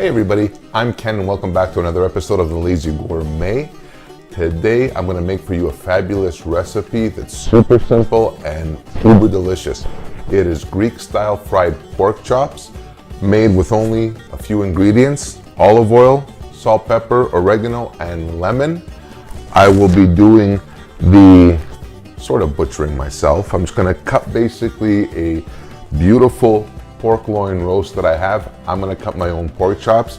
Hey everybody, I'm Ken and welcome back to another episode of The Lazy Gourmet. Today I'm going to make for you a fabulous recipe that's super simple and uber delicious. It is Greek style fried pork chops made with only a few ingredients: olive oil, salt, pepper, oregano, and lemon. I will be doing the sort of butchering myself. I'm just going to cut basically a beautiful pork loin roast that I have. I'm gonna cut my own pork chops.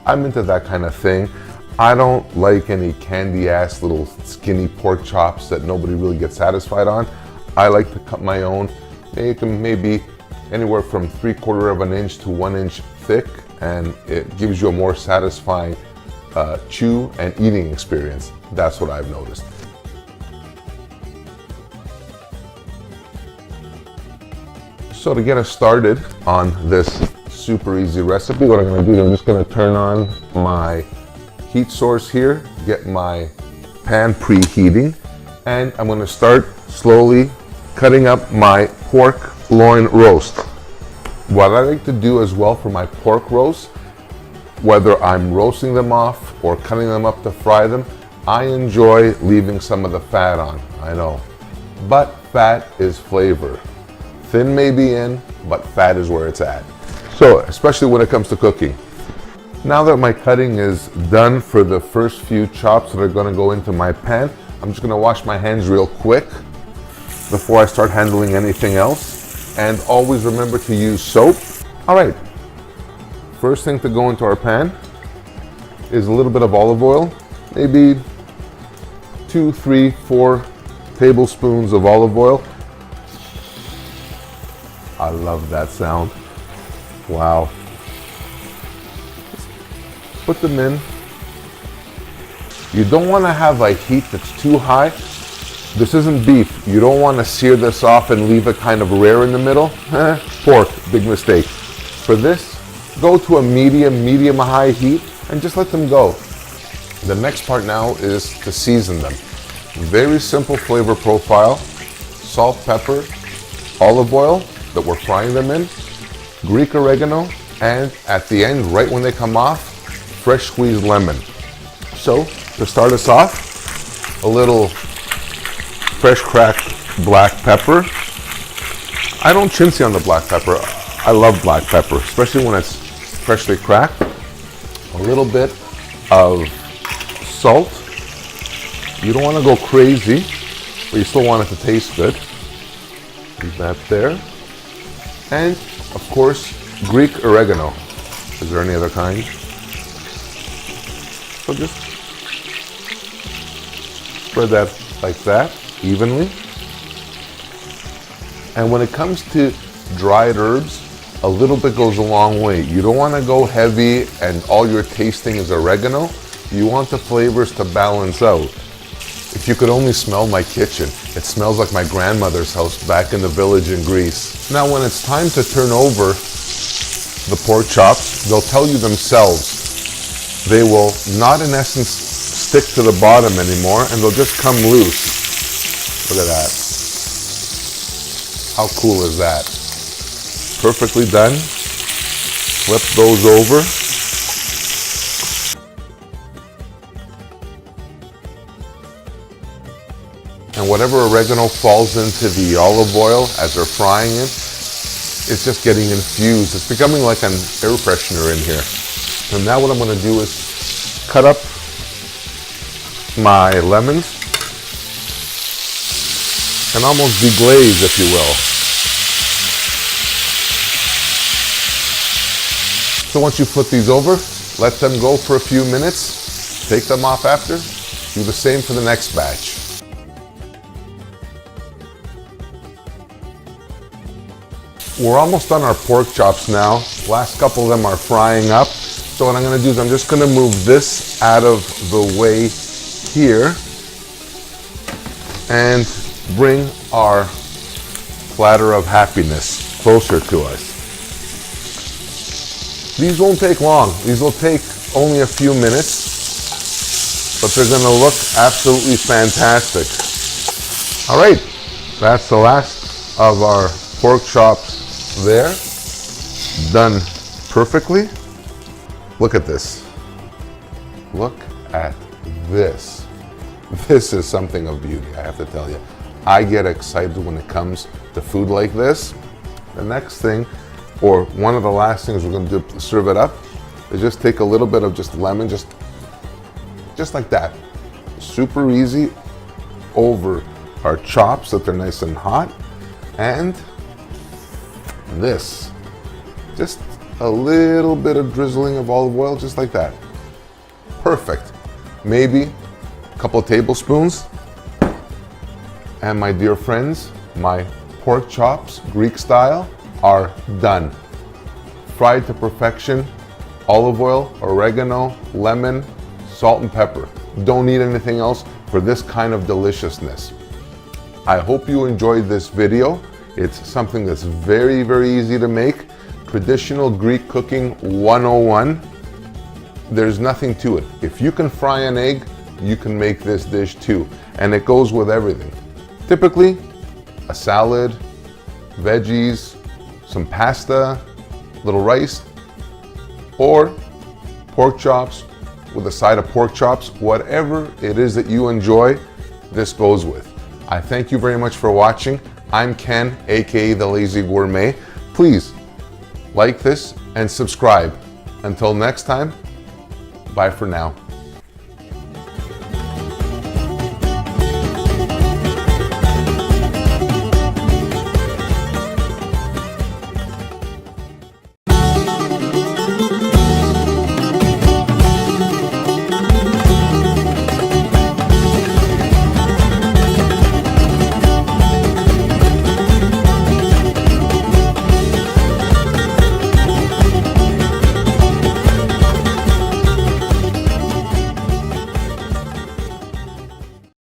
I'm into that kind of thing. I don't like any candy ass little skinny pork chops that nobody really gets satisfied on. I like to cut my own, make them maybe anywhere from 3/4 of an inch to 1 inch thick, and it gives you a more satisfying chew and eating experience. That's what I've noticed. So to get us started on this super easy recipe, what I'm going to do is I'm just going to turn on my heat source here, get my pan preheating, and I'm going to start slowly cutting up my pork loin roast. What I like to do as well for my pork roast, whether I'm roasting them off or cutting them up to fry them, I enjoy leaving some of the fat on. I know, but fat is flavor. Thin may be in, but fat is where it's at. So, especially when it comes to cooking. Now that my cutting is done for the first few chops that are going to go into my pan, I'm just going to wash my hands real quick before I start handling anything else. And always remember to use soap. All right, first thing to go into our pan is a little bit of olive oil, maybe 2, 3, 4 tablespoons of olive oil. I love that sound. Wow. Put them in. You don't want to have a heat that's too high. This isn't beef. You don't want to sear this off and leave it kind of rare in the middle. Pork, big mistake. For this, go to a medium high heat and just let them go. The next part now is to season them. Very simple flavor profile. Salt, pepper, olive oil that we're frying them in, Greek oregano, and at the end, right when they come off, fresh squeezed lemon. So, to start us off, a little fresh cracked black pepper. I don't chintzy on the black pepper. I love black pepper, especially when it's freshly cracked. A little bit of salt. You don't want to go crazy, but you still want it to taste good. Leave that there. And, of course, Greek oregano. Is there any other kind? So just spread that like that, evenly. And when it comes to dried herbs, a little bit goes a long way. You don't want to go heavy and all you're tasting is oregano. You want the flavors to balance out. If you could only smell my kitchen, it smells like my grandmother's house back in the village in Greece. Now when it's time to turn over the pork chops, they'll tell you themselves. They will not in essence stick to the bottom anymore and they'll just come loose. Look at that. How cool is that? Perfectly done. Flip those over. And whatever oregano falls into the olive oil as they're frying it, it's just getting infused. It's becoming like an air freshener in here. And now what I'm going to do is cut up my lemons and almost deglaze, if you will. So once you flip these over, let them go for a few minutes. Take them off after. Do the same for the next batch. We're almost done our pork chops now. Last couple of them are frying up. So what I'm going to do is I'm just going to move this out of the way here and bring our platter of happiness closer to us. These won't take long. These will take only a few minutes, but they're going to look absolutely fantastic. All right, that's the last of our pork chops there, done perfectly. Look at this. Look at this. This is something of beauty, I have to tell you. I get excited when it comes to food like this. The next thing, or one of the last things we're going to do to serve it up, is just take a little bit of just lemon, just like that. Super easy over our chops that they're nice and hot. And this, just a little bit of drizzling of olive oil, just like that. Perfect. Maybe a couple of tablespoons. And my dear friends, my pork chops, Greek style, are done. Fried to perfection, olive oil, oregano, lemon, salt and pepper. Don't need anything else for this kind of deliciousness. I hope you enjoyed this video. It's something that's very, very easy to make. Traditional Greek cooking 101. There's nothing to it. If you can fry an egg, you can make this dish too. And it goes with everything. Typically, a salad, veggies, some pasta, little rice, or pork chops with a side of pork chops. Whatever it is that you enjoy, this goes with. I thank you very much for watching. I'm Ken, aka The Lazy Gourmet. Please like this and subscribe. Until next time, bye for now.